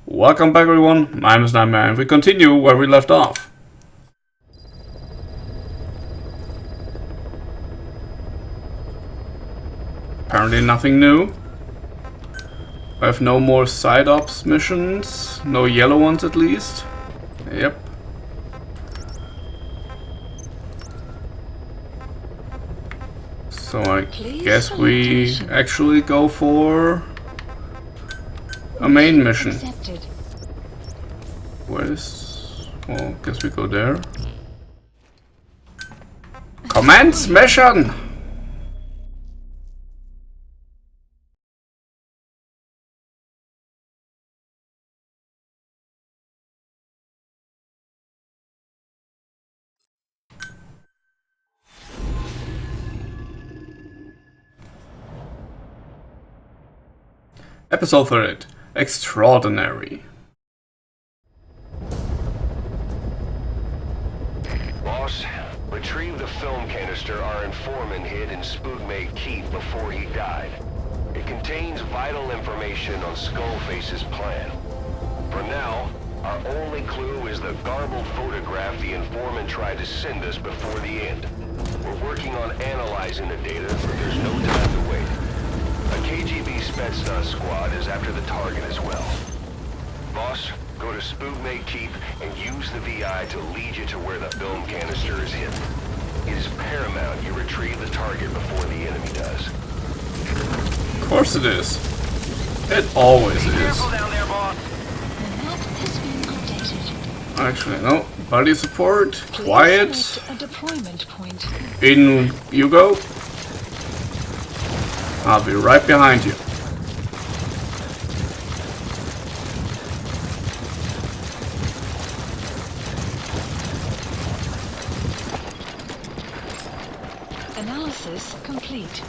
Welcome back everyone, my name is Nightmare and we continue where we left off. Apparently nothing new. I have no more side ops missions, no yellow ones at least. Yep. So I guess we actually go for a main mission. Where's... well, guess we go there. Commence mission! Episode 38. Extraordinary. Boss, retrieve the film canister our informant hid in Spookmate Keep before he died. It contains vital information on Skullface's plan. For now, our only clue is the garbled photograph the informant tried to send us before the end. We're working on analyzing the data, but there's no time to wait. A KGB Spetsnaz squad is after the target as well. Boss, go to Spookmate Keep and use the VI to lead you to where the film canister is hidden. It is paramount you retrieve the target before the enemy does. Of course it is. It always is. Careful down there, boss. The map has been updated. Actually, no. Body support. Quiet. Select a deployment point. In you go. I'll be right behind you. Analysis complete.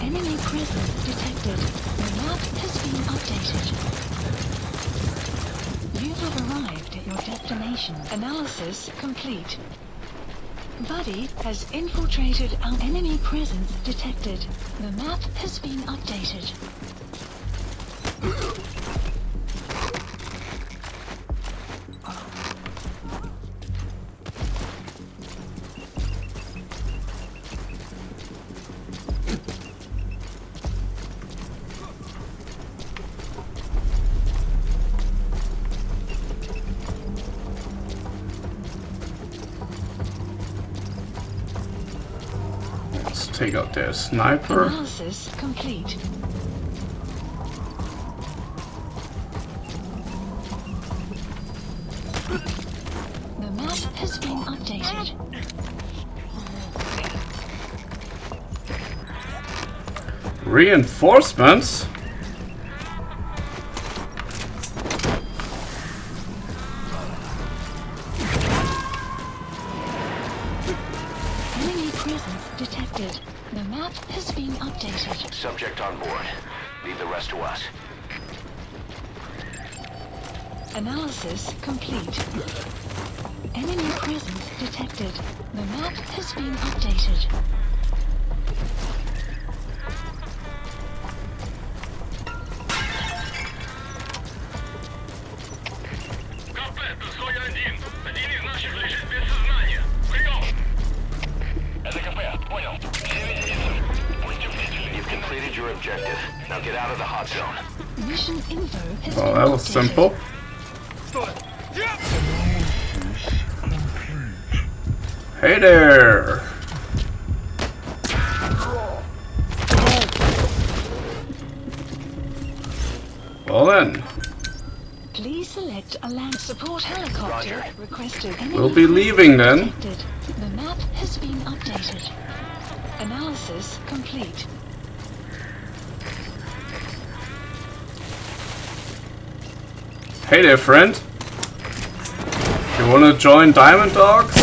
Enemy presence detected. The map has been updated. You have arrived at your destination. Analysis complete. Buddy has infiltrated our enemy presence detected. The map has been updated. Take out their sniper. Analysis complete. The map has been updated. Reinforcements? Enemy presence detected. The map has been updated. Subject on board. Leave the rest to us. Analysis complete. Enemy presence detected. The map has been updated. You've completed your objective. Now get out of the hot zone. Mission info has Well, been that was updated. simple. Hey there! Well then, Please select a land support helicopter Roger. requested. we'll be leaving then. Detected. The map has been updated. Analysis complete. Hey there, friend. You wanna join Diamond Dogs?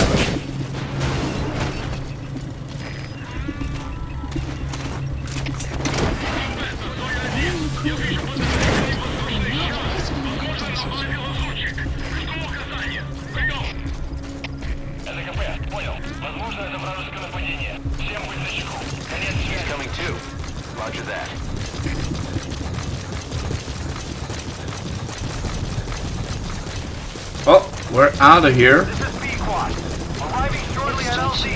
Roger that. Oh, we're out of here. This is B-Quad. Arriving shortly at LZ.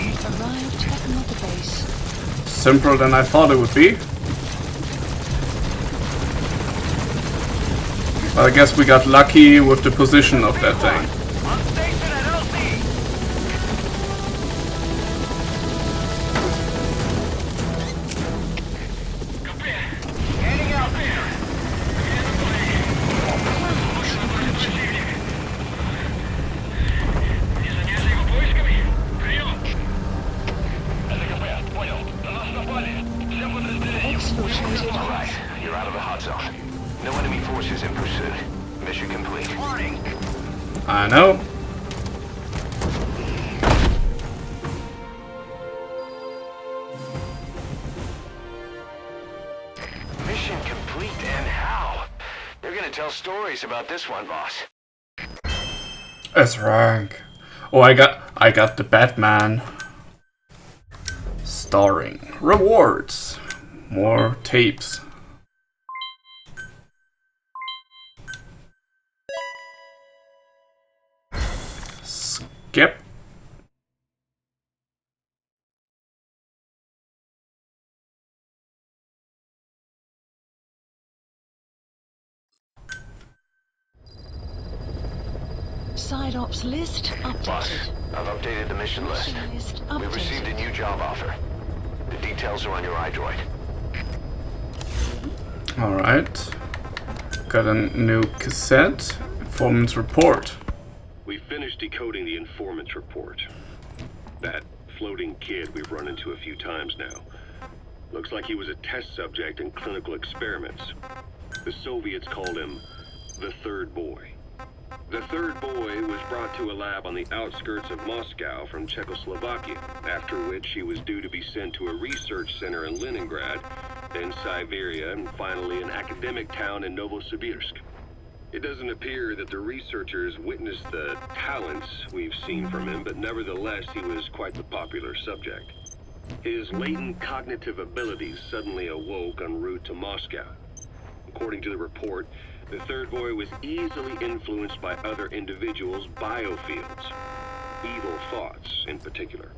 Arrived at another base. Simpler than I thought it would be. But I guess we got lucky with the position of that thing. On station at LZ. Heading out there. Exfiltrated. All right, you're out of the hot zone. No enemy forces in pursuit. Mission complete. Warning. I know. Mission complete, and how? They're gonna tell stories about this one, boss. S rank. Oh, I got the Batman. Starring. Rewards. More tapes. Skip. Side ops list Boss, updated. I've updated the mission list. Mission list We received a updated. new job offer. The details are on your iDroid. Alright. Got a new cassette. Informant's report. We finished decoding the informant's report. That floating kid we've run into a few times now. Looks like he was a test subject in clinical experiments. The Soviets called him the Third Boy. The Third Boy was brought to a lab on the outskirts of Moscow from Czechoslovakia, after which he was due to be sent to a research center in Leningrad, then Siberia, and finally an academic town in Novosibirsk. It doesn't appear that the researchers witnessed the talents we've seen from him, but nevertheless he was quite the popular subject. His latent cognitive abilities suddenly awoke en route to Moscow. According to the report, the Third Boy was easily influenced by other individuals' biofields. Evil thoughts, in particular.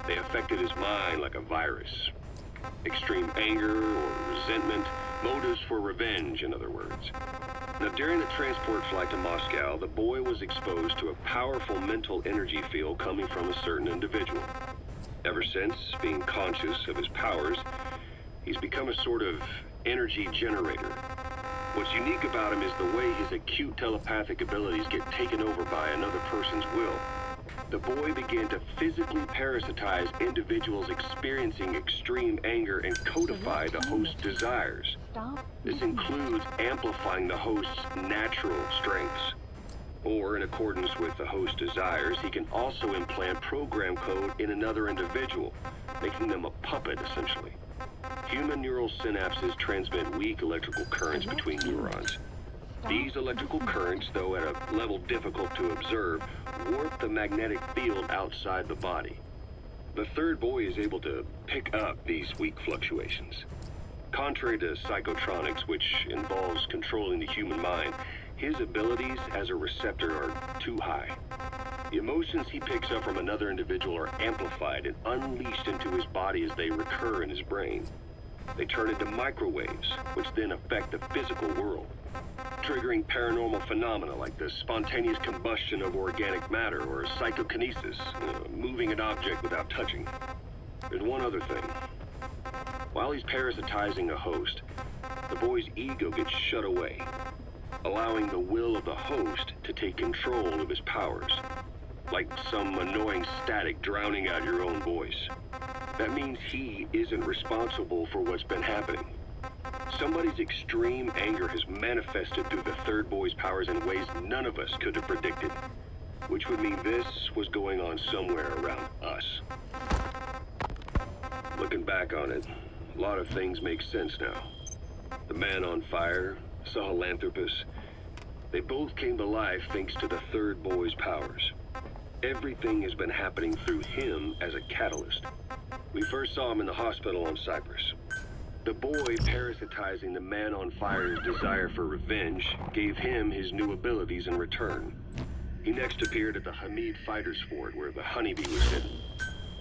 They affected his mind like a virus. Extreme anger or resentment, motives for revenge, in other words. Now, during the transport flight to Moscow, the boy was exposed to a powerful mental energy field coming from a certain individual. Ever since, being conscious of his powers, he's become a sort of energy generator. What's unique about him is the way his acute telepathic abilities get taken over by another person's will. The boy began to physically parasitize individuals experiencing extreme anger and codify the host's desires. This includes amplifying the host's natural strengths. Or, in accordance with the host's desires, he can also implant program code in another individual, making them a puppet, essentially. Human neural synapses transmit weak electrical currents between neurons. These electrical currents, though at a level difficult to observe, warp the magnetic field outside the body. The Third Boy is able to pick up these weak fluctuations. Contrary to psychotronics, which involves controlling the human mind, his abilities as a receptor are too high. The emotions he picks up from another individual are amplified and unleashed into his body as they recur in his brain. They turn into microwaves, which then affect the physical world, triggering paranormal phenomena like the spontaneous combustion of organic matter or psychokinesis, moving an object without touching. There's one other thing. While he's parasitizing a host, the boy's ego gets shut away, allowing the will of the host to take control of his powers, like some annoying static drowning out your own voice. That means he isn't responsible for what's been happening. Somebody's extreme anger has manifested through the Third Boy's powers in ways none of us could have predicted, which would mean this was going on somewhere around us. Looking back on it, a lot of things make sense now. The man on fire, Sahelanthropus, they both came to life thanks to the Third Boy's powers. Everything has been happening through him as a catalyst. We first saw him in the hospital on Cyprus. The boy parasitizing the man on fire's desire for revenge gave him his new abilities in return. He next appeared at the Hamid Fighters Fort where the honeybee was hidden.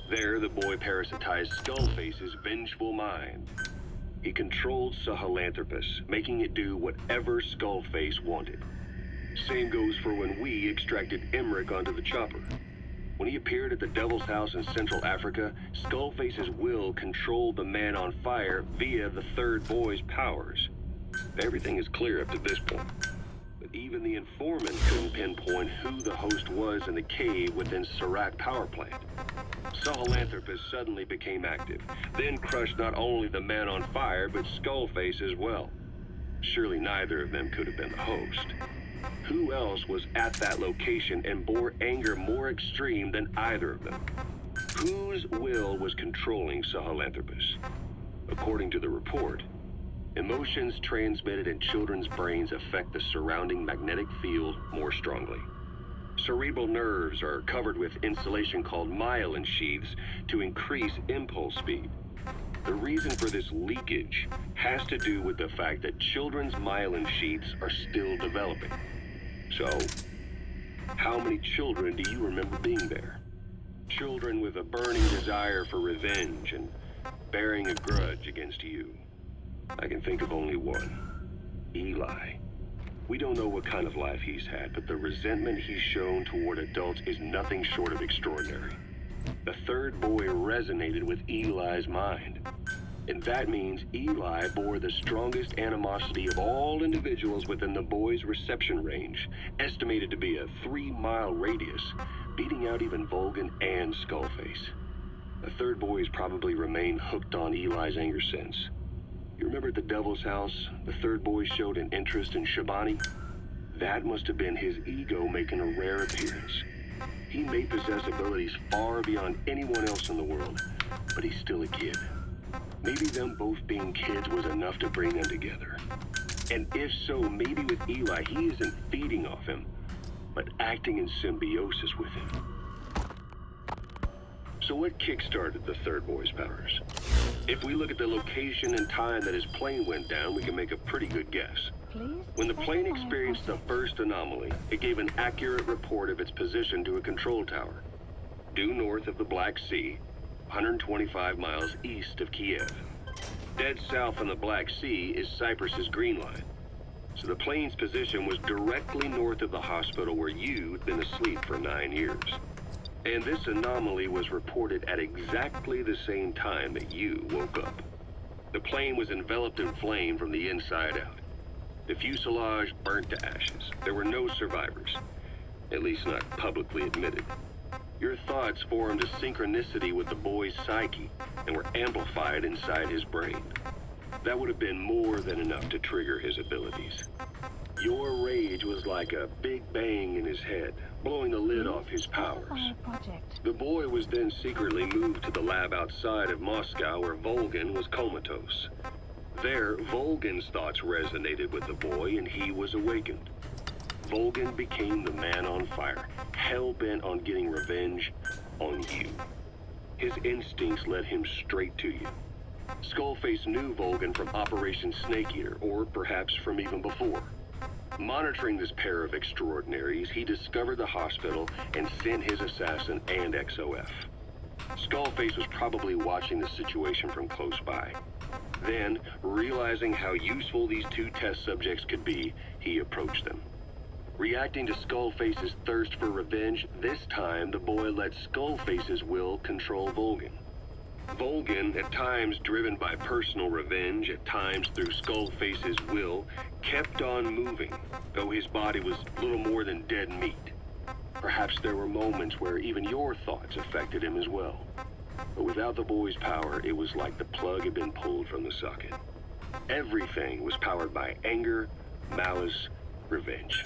There, the boy parasitized Skullface's vengeful mind. He controlled Sahelanthropus, making it do whatever Skullface wanted. Same goes for when we extracted Emmerich onto the chopper. When he appeared at the Devil's House in Central Africa, Skullface's will controlled the man on fire via the third boy's powers. Everything is clear up to this point. But even the informant couldn't pinpoint who the host was in the cave within Serac power plant. Sahelanthropus suddenly became active, then crushed not only the man on fire, but Skullface as well. Surely neither of them could have been the host. Who else was at that location and bore anger more extreme than either of them? Whose will was controlling Sahelanthropus? According to the report, emotions transmitted in children's brains affect the surrounding magnetic field more strongly. Cerebral nerves are covered with insulation called myelin sheaths to increase impulse speed. The reason for this leakage has to do with the fact that children's myelin sheaths are still developing. So, how many children do you remember being there? Children with a burning desire for revenge and bearing a grudge against you. I can think of only one. Eli. We don't know what kind of life he's had, but the resentment he's shown toward adults is nothing short of extraordinary. The third boy resonated with Eli's mind. And that means Eli bore the strongest animosity of all individuals within the boy's reception range, estimated to be a 3-mile radius, beating out even Volgan and Skullface. The third boy has probably remained hooked on Eli's anger since. You remember at the Devil's House, the third boy showed an interest in Shabani? That must have been his ego making a rare appearance. He may possess abilities far beyond anyone else in the world, but he's still a kid. Maybe them both being kids was enough to bring them together. And if so, maybe with Eli, he isn't feeding off him, but acting in symbiosis with him. So what kick-started the third boy's powers? If we look at the location and time that his plane went down, we can make a pretty good guess. When the plane experienced the first anomaly, it gave an accurate report of its position to a control tower, due north of the Black Sea, 125 miles east of Kiev. Dead south on the Black Sea is Cyprus's Green Line. So the plane's position was directly north of the hospital where you'd been asleep for 9 years. And this anomaly was reported at exactly the same time that you woke up. The plane was enveloped in flame from the inside out. The fuselage burnt to ashes. There were no survivors, at least not publicly admitted. Your thoughts formed a synchronicity with the boy's psyche and were amplified inside his brain. That would have been more than enough to trigger his abilities. Your rage was like a big bang in his head, blowing the lid off his powers. The boy was then secretly moved to the lab outside of Moscow where Volgan was comatose. There, Volgan's thoughts resonated with the boy and he was awakened. Volgan became the man on fire, hell-bent on getting revenge on you. His instincts led him straight to you. Skullface knew Volgan from Operation Snake Eater, or perhaps from even before. Monitoring this pair of extraordinaries, he discovered the hospital and sent his assassin and XOF. Skullface was probably watching the situation from close by. Then, realizing how useful these two test subjects could be, he approached them. Reacting to Skullface's thirst for revenge, this time the boy let Skullface's will control Volgan. Volgan, at times driven by personal revenge, at times through Skullface's will, kept on moving, though his body was little more than dead meat. Perhaps there were moments where even your thoughts affected him as well. But without the boy's power, it was like the plug had been pulled from the socket. Everything was powered by anger, malice, revenge.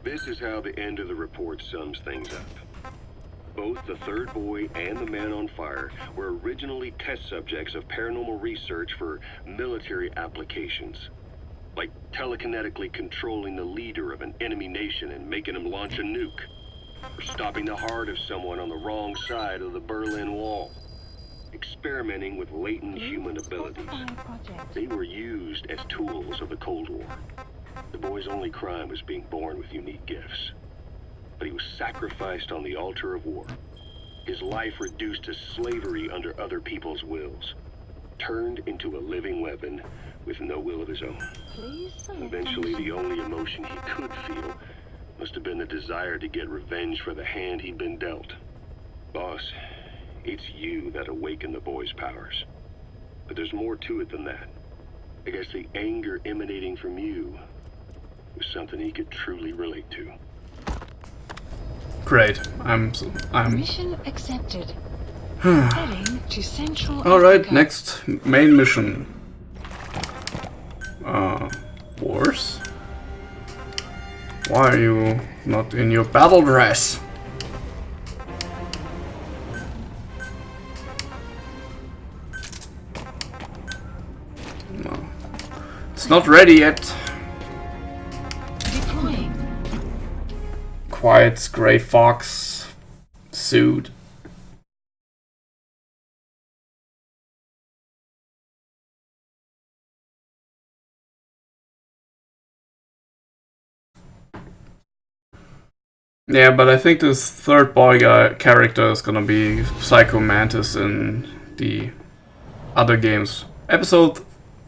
This is how the end of the report sums things up. Both the third boy and the man on fire were originally test subjects of paranormal research for military applications, like telekinetically controlling the leader of an enemy nation and making him launch a nuke, or stopping the heart of someone on the wrong side of the Berlin Wall. experimenting with latent human abilities. They were used as tools of the Cold War. The boy's only crime was being born with unique gifts. But he was sacrificed on the altar of war. His life reduced to slavery under other people's wills. Turned into a living weapon with no will of his own. Eventually, the only emotion he could feel must have been the desire to get revenge for the hand he'd been dealt. Boss, it's you that awakened the boy's powers. But there's more to it than that. I guess the anger emanating from you was something he could truly relate to. Great. I'm Mission accepted. Heading to Central Alright, Africa. next main mission. Wars? Why are you not in your battle dress? No. It's not ready yet. Deploying. Quiet gray fox suit. Yeah, but I think this third boy guy character is gonna be Psycho Mantis in the other games. Episode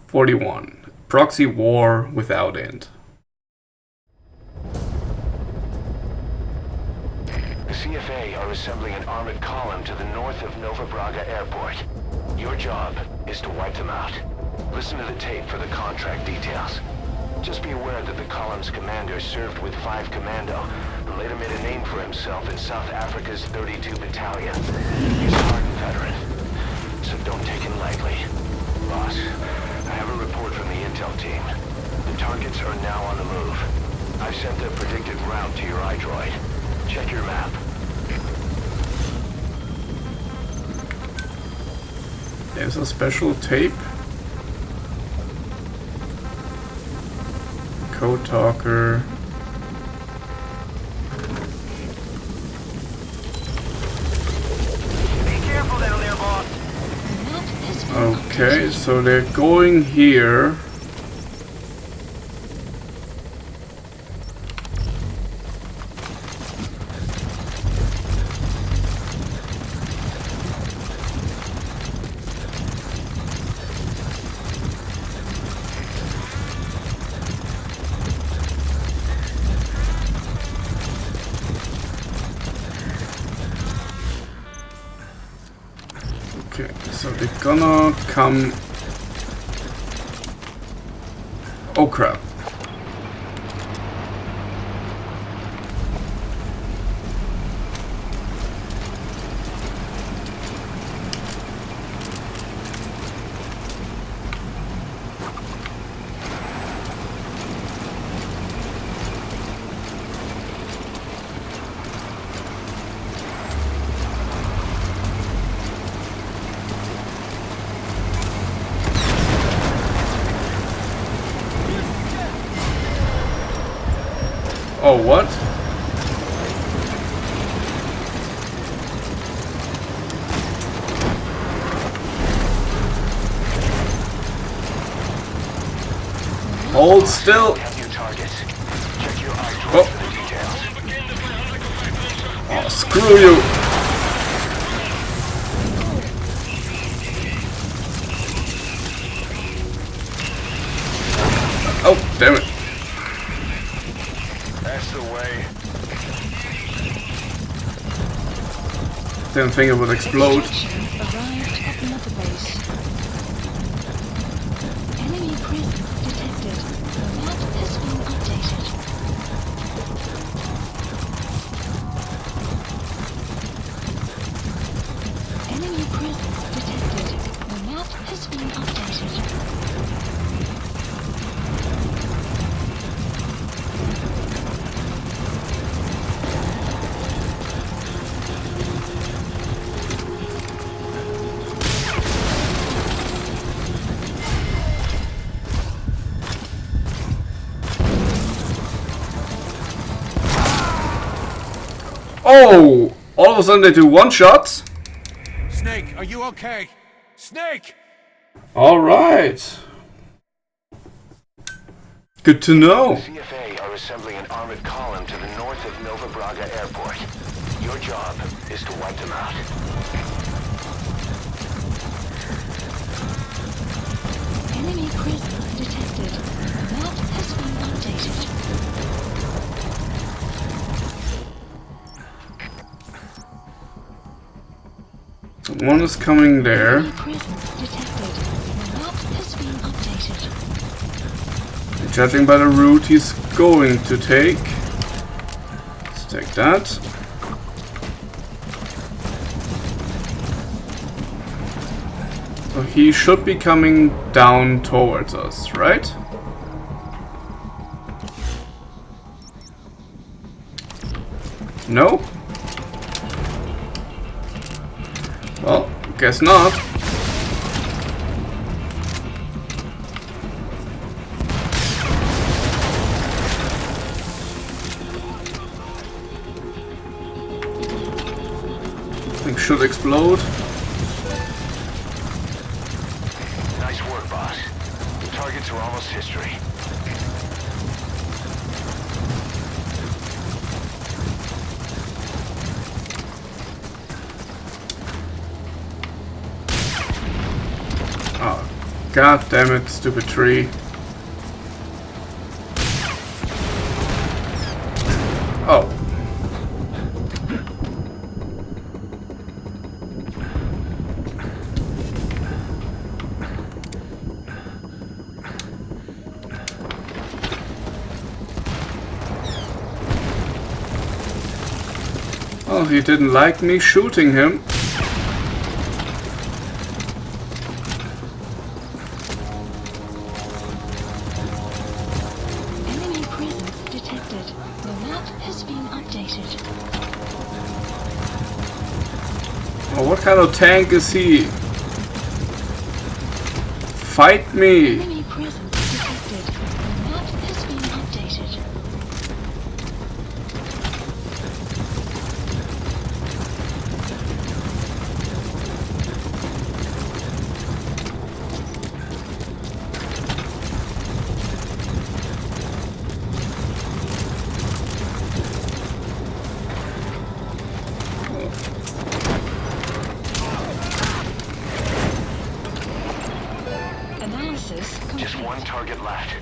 41. Proxy War Without End. The CFA are assembling an armored column to the north of Nova Braga Airport. Your job is to wipe them out. Listen to the tape for the contract details. Just be aware that the column's commander served with 5 Commando and later made a name for himself in South Africa's 32 Battalion. He's a hardened veteran, so don't take him lightly. Boss, I have a report from the intel team. The targets are now on the move. I've sent the predicted route to your iDroid. Check your map. There's a special tape. Code talker. Be careful down there, boss. Okay, so they're going here. Okay, so they're gonna come. Oh crap. Oh, what? Hold still. Have your targets. Check your iDroid Oh. for the details. Oh, screw you. Oh, damn it. That's the way. Didn't think it would explode. Arrived at another base. Enemy presence detected. The map has been updated. Enemy presence detected. The map has been updated. Oh! All of a sudden they do one shots? Snake, are you okay? Snake! Alright. Good to know. CFA are assembling an armored column to the north of Nova Braga Airport. Your job is to wipe them out. Enemy presence detected. The map has been updated. One is coming there. Enemy presence detected. The map has been updated. Judging by the route he's going to take. Let's take that. So he should be coming down towards us, right? No? Well, guess not. Thing should explode. Nice work, boss. The targets are almost history. Oh, god damn it, stupid tree. Oh. Oh, he didn't like me shooting him. Enemy presence detected. The map has been updated. Oh, what kind of tank is he? Fight me! Enemy presence detected. The map has been updated. Analysis complete. Just one target left.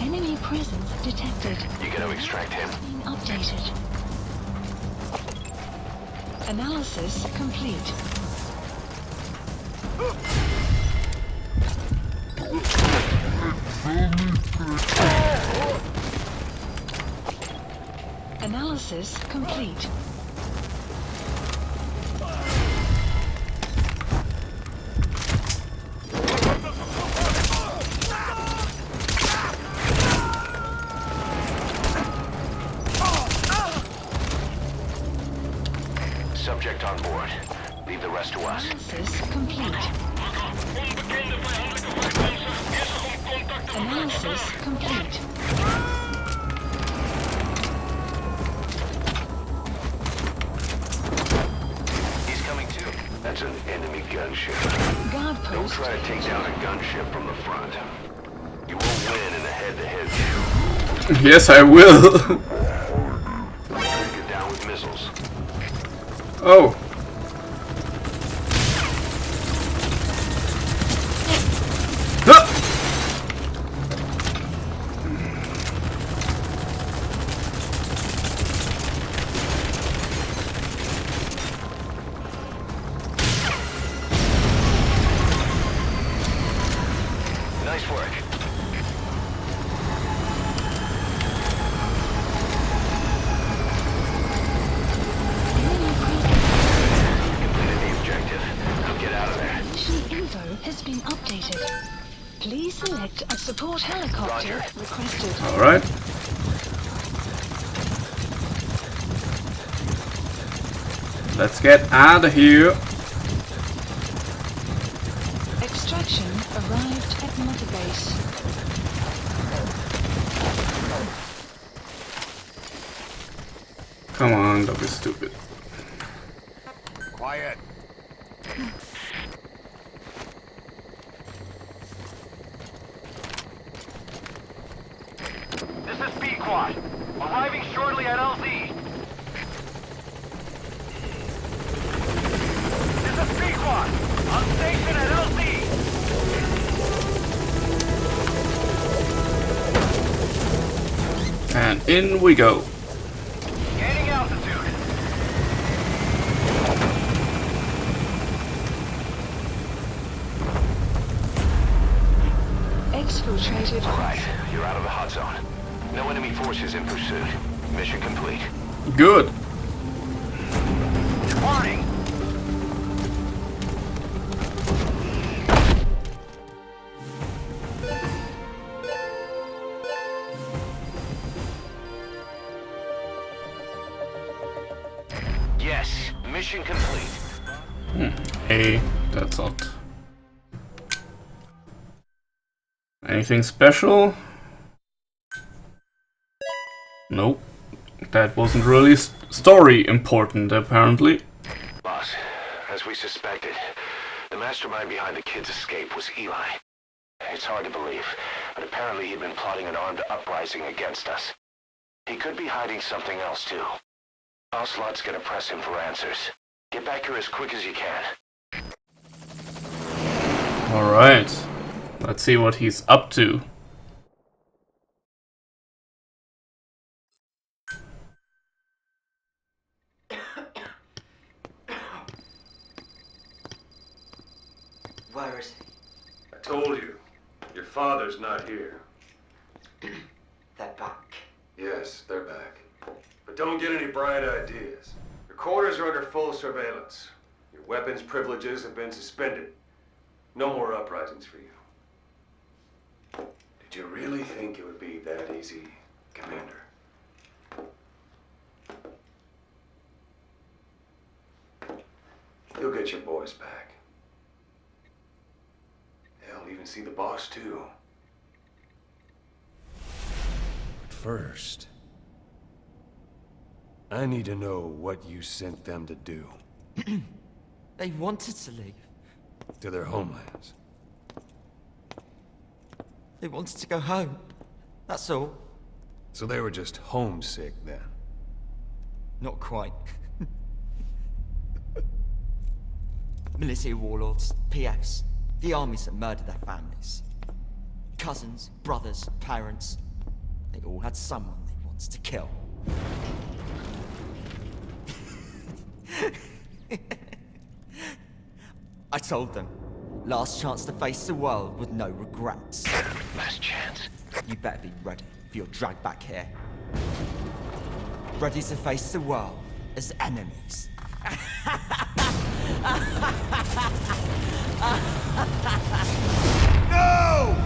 Enemy presence detected. You gotta extract him. Being updated. Analysis complete. Analysis complete. Subject on board. Leave the rest to us. Analysis complete. Analysis complete. He's coming too. That's an enemy gunship. Guard Don't post. try to take down a gunship from the front. You won't win in a head-to-head shoot. Yes, I will. Get down with missiles. Oh. Ah! Nice work. Completed the objective. Now get out of there. Mission info has been updated. Please select a support helicopter Roger. requested. Alright. Let's get out of here. Extraction arrived at Mother Base. Come on, don't be stupid. Quiet. This is B-Quad. Arriving shortly at LZ. This is B-Quad. On station at LZ. And in we go. Gaining altitude. Exfiltrated. All right, you're out of the hot zone. No enemy forces in pursuit. Mission complete. Good. Warning! Yes, mission complete. Hey, that's not anything special. Nope. That wasn't really story important, apparently. Boss, as we suspected, the mastermind behind the kid's escape was Eli. It's hard to believe, but apparently he'd been plotting an armed uprising against us. He could be hiding something else too. Ocelot's gonna press him for answers. Get back here as quick as you can. Alright. Let's see what he's up to. Where is I told you, your father's not here. he? They're back. Yes, they're back. But don't get any bright ideas. Your quarters are under full surveillance. Your weapons privileges have been suspended. No more uprisings for you. Did you really think it would be that easy, Commander? You'll get your boys back. They'll even see the boss, too. But first, I need to know what you sent them to do They wanted to leave. to their homelands. They wanted to go home. That's all. So they were just homesick then. Not quite. Militia warlords, PFs, the armies that murdered their families. Cousins, brothers, parents. They all had someone they wanted to kill. I told them, last chance to face the world with no regrets. Last chance. You better be ready for your drag back here. Ready to face the world as enemies. No!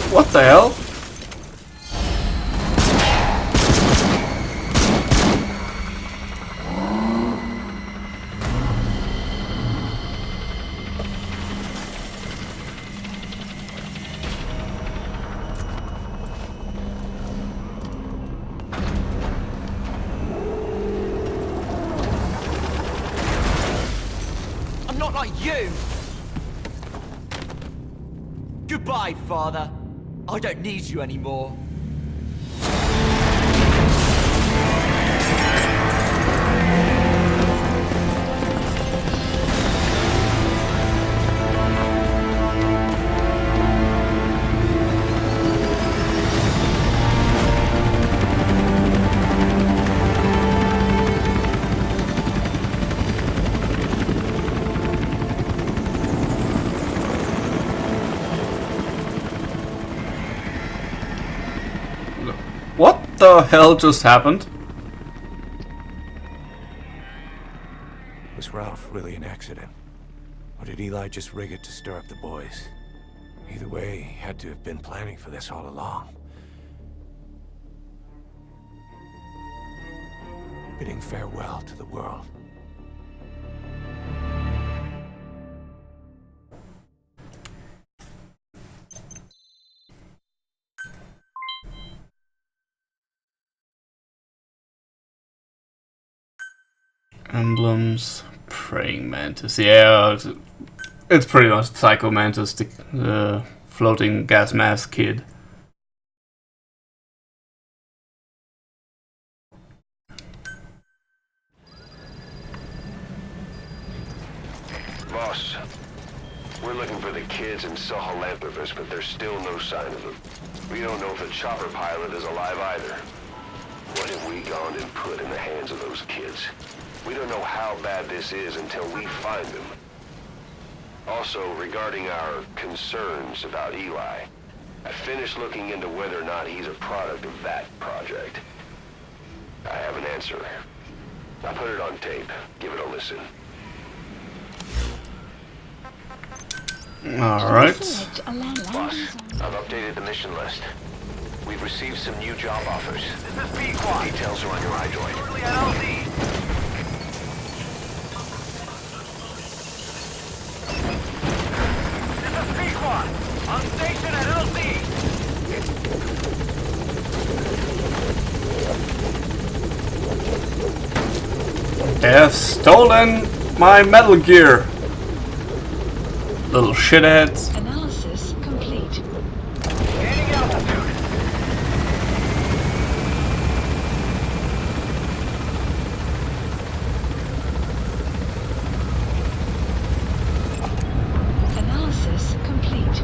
What the hell? I'm not like you! Goodbye, Father. I don't need you anymore. What the hell just happened? Was Ralph really an accident? Or did Eli just rig it to stir up the boys? Either way, he had to have been planning for this all along. Bidding farewell to the world. Emblems, praying mantis. Yeah, it's pretty much Psycho Mantis, the floating gas mask kid. Boss, we're looking for the kids in Sahelanthropus, but there's still no sign of them. We don't know if the chopper pilot is alive either. What have we gone and put in the hands of those kids? We don't know how bad this is until we find them. Also, regarding our concerns about Eli, I finished looking into whether or not he's a product of that project. I have an answer. I put it on tape. Give it a listen. Alright. Boss, I've updated the mission list. We've received some new job offers. This is B-Quad. Details are on your iDroid. Shortly at LZ. This is B-Quad. On station at LZ. They have stolen my Metal Gear. Little shitheads. Analysis complete. Gaining altitude. Analysis complete.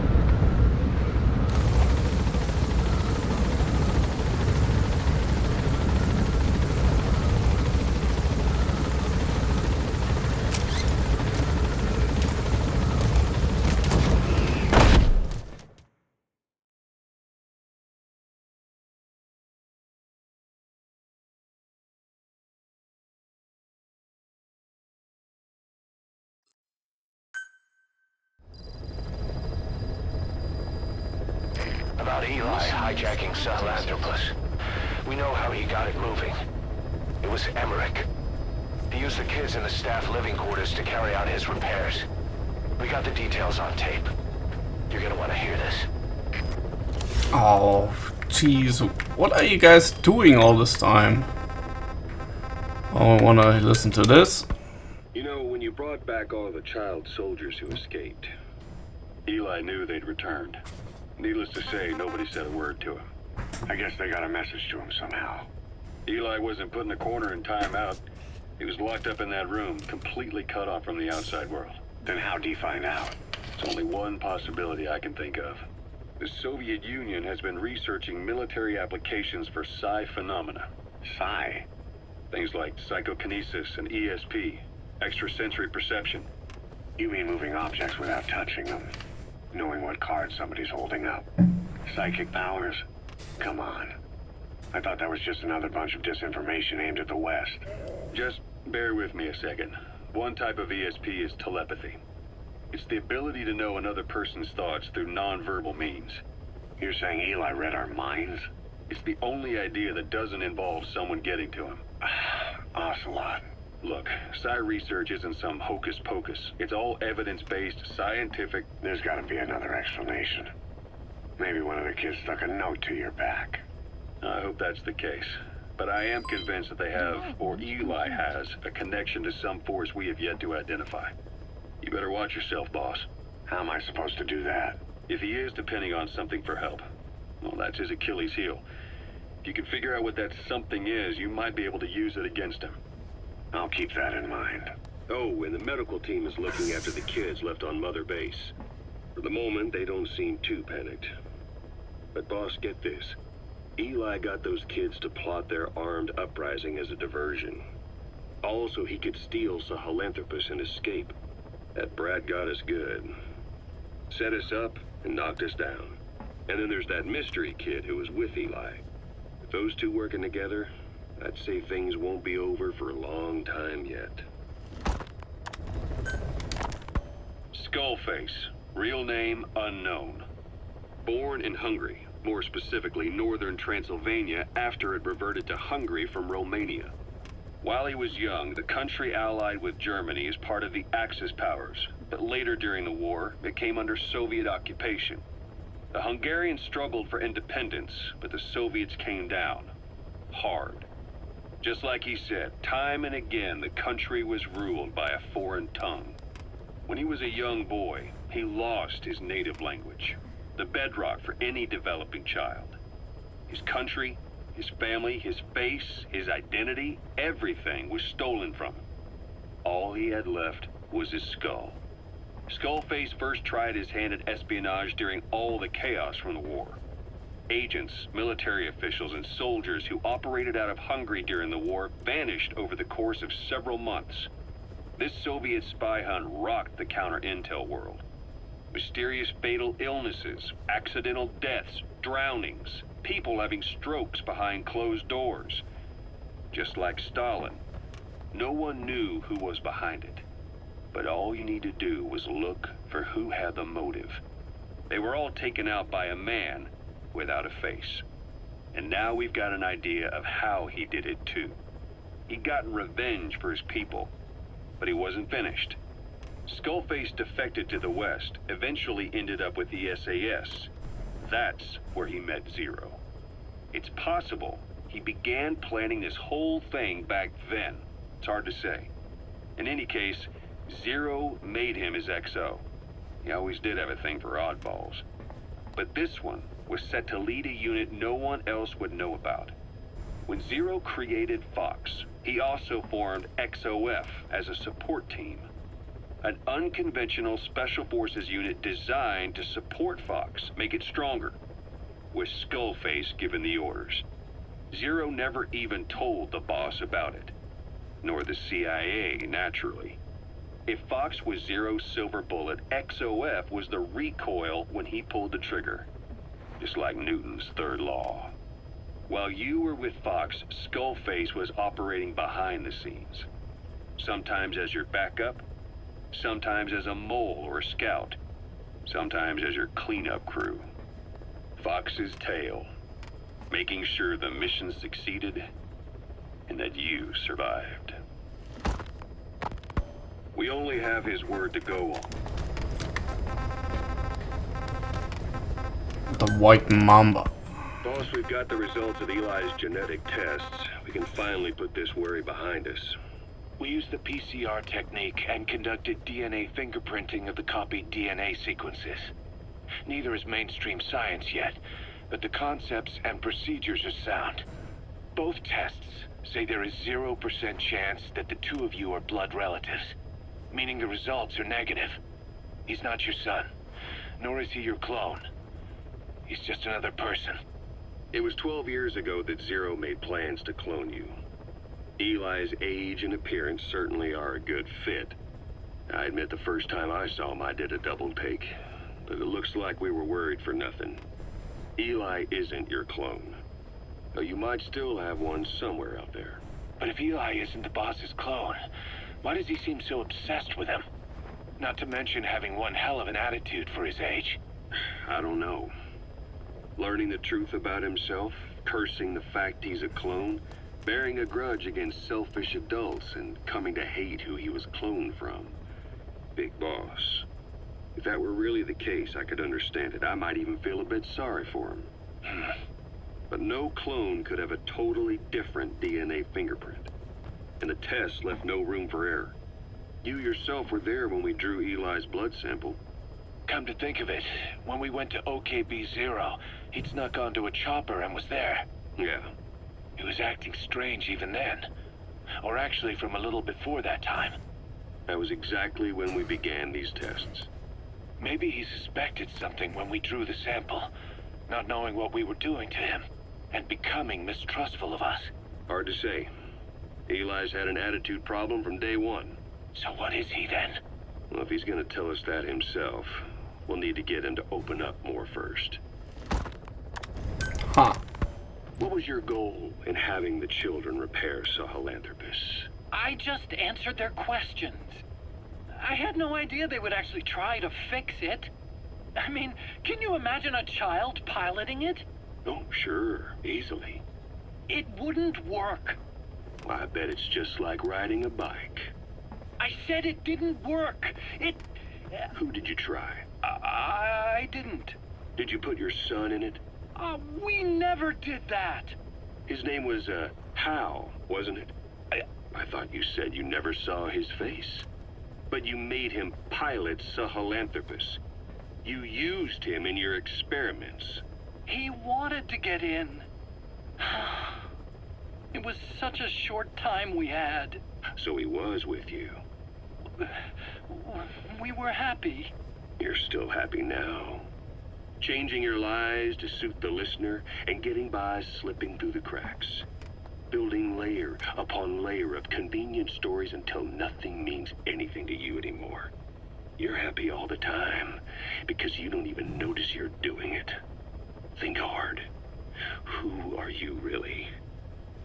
About Eli hijacking Sahelanthropus. We know how he got it moving. It was Emmerich. He used the kids in the staff living quarters to carry out his repairs. We got the details on tape. You're gonna want to hear this. Oh, jeez. What are you guys doing all this time? Oh, I wanna listen to this. You know, when you brought back all the child soldiers who escaped, Eli knew they'd returned. Needless to say, nobody said a word to him. I guess they got a message to him somehow. Eli wasn't put in a corner and time out. He was locked up in that room, completely cut off from the outside world. Then how'd he find out? There's only one possibility I can think of. The Soviet Union has been researching military applications for psi phenomena. Psi? Things like psychokinesis and ESP, extrasensory perception. You mean moving objects without touching them? Knowing what card somebody's holding up? Psychic powers? Come on. I thought that was just another bunch of disinformation aimed at the West. Just bear with me a second. One type of ESP is telepathy. It's the ability to know another person's thoughts through non-verbal means. You're saying Eli read our minds? It's the only idea that doesn't involve someone getting to him. Ocelot. Look, psi research isn't some hocus pocus. It's all evidence-based, scientific. There's gotta be another explanation. Maybe one of the kids stuck a note to your back. I hope that's the case. But I am convinced that they have, or Eli has, a connection to some force we have yet to identify. You better watch yourself, boss. How am I supposed to do that? If he is depending on something for help, well, that's his Achilles heel. If you can figure out what that something is, you might be able to use it against him. I'll keep that in mind. Oh, and the medical team is looking after the kids left on Mother Base. For the moment, they don't seem too panicked. But boss, get this. Eli got those kids to plot their armed uprising as a diversion. Also, he could steal Sahelanthropus and escape. That brat got us good. Set us up and knocked us down. And then there's that mystery kid who was with Eli. With those two working together, I'd say things won't be over for a long time yet. Skullface, real name unknown. Born in Hungary, more specifically northern Transylvania, after it reverted to Hungary from Romania. While he was young, the country allied with Germany as part of the Axis powers, but later during the war, it came under Soviet occupation. The Hungarians struggled for independence, but the Soviets came down. Hard. Just like he said, time and again the country was ruled by a foreign tongue. When he was a young boy, he lost his native language, the bedrock for any developing child. His country, his family, his face, his identity, everything was stolen from him. All he had left was his skull. Skullface first tried his hand at espionage during all the chaos from the war. Agents, military officials, and soldiers who operated out of Hungary during the war vanished over the course of several months. This Soviet spy hunt rocked the counter-intel world. Mysterious fatal illnesses, accidental deaths, drownings, people having strokes behind closed doors. Just like Stalin, no one knew who was behind it. But all you need to do was look for who had the motive. They were all taken out by a man without a face. And now we've got an idea of how he did it too. He'd gotten revenge for his people, but he wasn't finished. Skullface defected to the West, eventually ended up with the SAS. That's where he met Zero. It's possible he began planning this whole thing back then. It's hard to say. In any case, Zero made him his XO. He always did have a thing for oddballs. But this one was set to lead a unit no one else would know about. When Zero created Fox, he also formed XOF as a support team. An unconventional special forces unit designed to support Fox, make it stronger, with Skullface giving the orders. Zero never even told the boss about it, nor the CIA, naturally. If Fox was Zero's silver bullet, XOF was the recoil when he pulled the trigger. Just like Newton's third law. While you were with Fox, Skullface was operating behind the scenes. Sometimes as your backup, sometimes as a mole or a scout, sometimes as your cleanup crew. Fox's tail, making sure the mission succeeded and that you survived. We only have his word to go on. The White Mamba. Boss, we've got the results of Eli's genetic tests. We can finally put this worry behind us. We used the PCR technique and conducted DNA fingerprinting of the copied DNA sequences. Neither is mainstream science yet, but the concepts and procedures are sound. Both tests say there is 0% chance that the two of you are blood relatives, meaning the results are negative. He's not your son, nor is he your clone. He's just another person. It was 12 years ago that Zero made plans to clone you. Eli's age and appearance certainly are a good fit. I admit the first time I saw him, I did a double take. But it looks like we were worried for nothing. Eli isn't your clone. Though you might still have one somewhere out there. But if Eli isn't the boss's clone, why does he seem so obsessed with him? Not to mention having one hell of an attitude for his age. I don't know. Learning the truth about himself, cursing the fact he's a clone, bearing a grudge against selfish adults, and coming to hate who he was cloned from. Big boss. If that were really the case, I could understand it. I might even feel a bit sorry for him. But no clone could have a totally different DNA fingerprint. And the test left no room for error. You yourself were there when we drew Eli's blood sample. Come to think of it, when we went to OKB-0, he'd snuck onto a chopper and was there. Yeah. He was acting strange even then. Or actually from a little before that time. That was exactly when we began these tests. Maybe he suspected something when we drew the sample, not knowing what we were doing to him, and becoming mistrustful of us. Hard to say. Eli's had an attitude problem from day one. So what is he then? Well, if he's gonna tell us that himself, we'll need to get him to open up more first. Huh. What was your goal in having the children repair Sahelanthropus? I just answered their questions. I had no idea they would actually try to fix it. I mean, can you imagine a child piloting it? Oh, sure. Easily. It wouldn't work. I bet it's just like riding a bike. I said it didn't work. Who did you try? I didn't. Did you put your son in it? We never did that. His name was, pal, wasn't it? I thought you said you never saw his face. But you made him pilot Sahelanthropus. You used him in your experiments. He wanted to get in. It was such a short time we had. So he was with you. We were happy. You're still happy now. Changing your lies to suit the listener and getting by slipping through the cracks. Building layer upon layer of convenient stories until nothing means anything to you anymore. You're happy all the time because you don't even notice you're doing it. Think hard. Who are you really?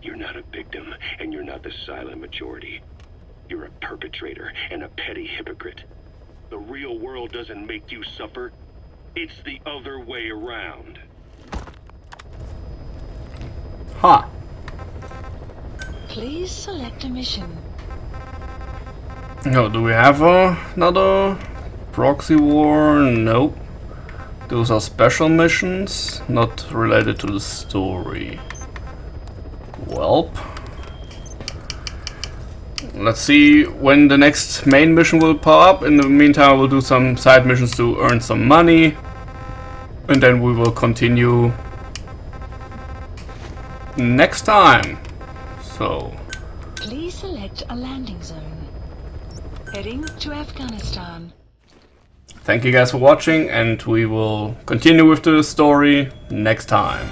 You're not a victim, and you're not the silent majority. You're a perpetrator and a petty hypocrite. The real world doesn't make you suffer. It's the other way around. Ha! Please select a mission. No, do we have another proxy war? Nope. Those are special missions, not related to the story. Welp. Let's see when the next main mission will pop up. In the meantime, we'll do some side missions to earn some money. And then we will continue next time. So, Please select a landing zone. Heading to Afghanistan. thank you guys for watching, and we will continue with the story next time.